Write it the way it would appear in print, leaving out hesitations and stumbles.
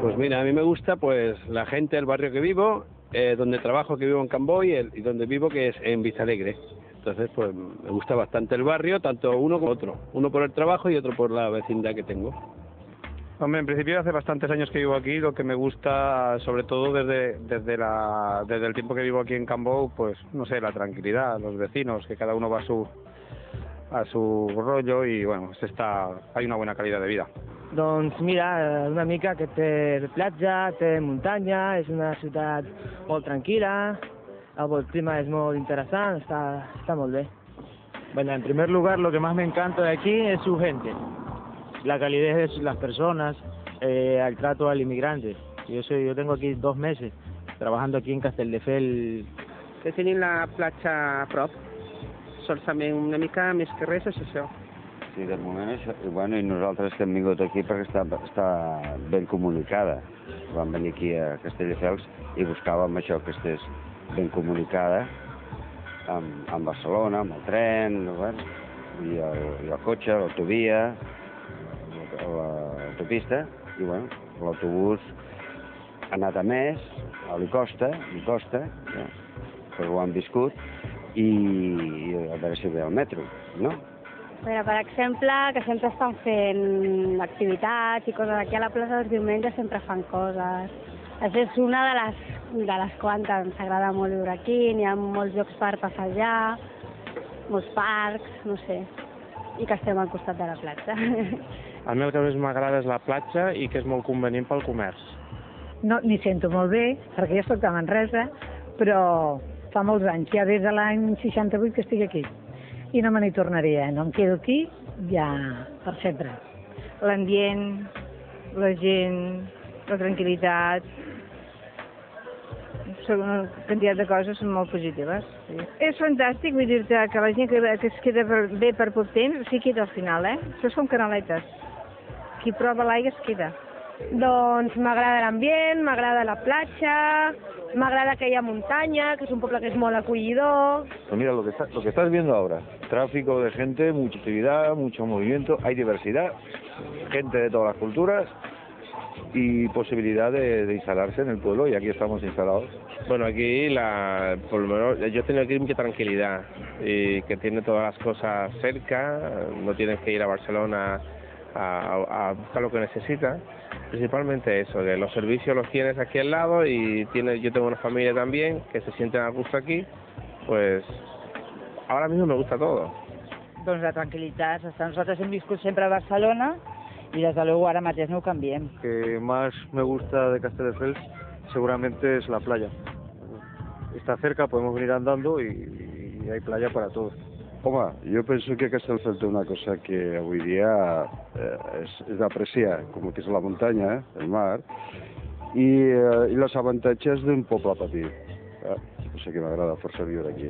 Pues mira, a mí me gusta pues la gente del barrio que vivo, donde trabajo, que vivo en Camboy, y donde vivo, que es en Vistalegre. Entonces pues me gusta bastante el barrio, tanto uno como otro. Uno por el trabajo y otro por la vecindad que tengo. Hombre, en principio hace bastantes años que vivo aquí. Lo que me gusta, sobre todo desde el tiempo que vivo aquí en Cambó, pues no sé, la tranquilidad, los vecinos, que cada uno va a su rollo y bueno, hay una buena calidad de vida. Doncs mira, una mica que té platja, té muntanya, és una ciutat molt tranquil·la, el clima és molt interessant, està molt bé. Bueno, en primer lugar, lo que más me encanta de aquí es su gente, la calidez de las personas, el trato al inmigrante. Yo tengo aquí 2 meses trabajando aquí en Castelldefels. Que tenim la platja a prop, solament una mica més que res és això. Sí, de moment això, bueno, i nosaltres que hem vingut aquí perquè està ben comunicada. Vam venir aquí a Castelldefels i buscàvem això, que estés ben comunicada amb Barcelona, amb el tren, bueno, i el cotxe, l'autovia, l'autopista, i bueno, l'autobús ha anat a més, li costa, ja, però ho han viscut, i a veure si ve el metro, no? Mira, per exemple, que sempre estan fent activitats i coses. Aquí a la plaça dels diumenges sempre fan coses. Això és una de les quantes. Ens agrada molt viure aquí, n'hi ha molts llocs per passejar, molts parcs, no sé, i que estem al costat de la platja. A mi el que més m'agrada és la platja i que és molt convenient pel comerç. No, m'hi sento molt bé, perquè jo soc de Manresa, però fa molts anys, ja des de l'any 68 que estic aquí. I no me n'hi tornaria, no em quedo aquí ja per sempre. L'ambient, la gent, la tranquil·litat, una quantitat de coses són molt positives. Sí. És fantàstic, vull dir-te que la gent que es queda bé per poc temps s'hi queda al final, Això són canaletes. Qui prova l'aigua es queda. Doncs m'agrada l'ambient, m'agrada la platja, m'agrada que hi ha muntanya, que és un poble que és molt acollidor. Pues mira, lo que estás viendo ahora, tráfico de gente, mucha actividad, mucho movimiento, hay diversidad, gente de todas las culturas y posibilidad de instalarse en el pueblo, y aquí estamos instalados. Bueno, aquí por lo menos yo tengo aquí mucha tranquilidad y que tiene todas las cosas cerca, no tienes que ir a Barcelona a buscar lo que necesitas. Principalmente eso, que los servicios los tienes aquí al lado y yo tengo una familia también que se sienten a gusto aquí, pues ahora mismo me gusta todo. Doncs la tranquil·litat. Nosaltres hem viscut sempre a Barcelona i des de luego ara mateix no ho canviem. Lo que más me gusta de Castelldefels seguramente es la playa. Está cerca, podemos venir andando y hay playa para todos. Home, jo penso que Castelldefels té una cosa que avui dia és d'apreciar, com que és la muntanya, el mar, i els avantatges d'un poble petit. O sigui que m'agrada força viure aquí.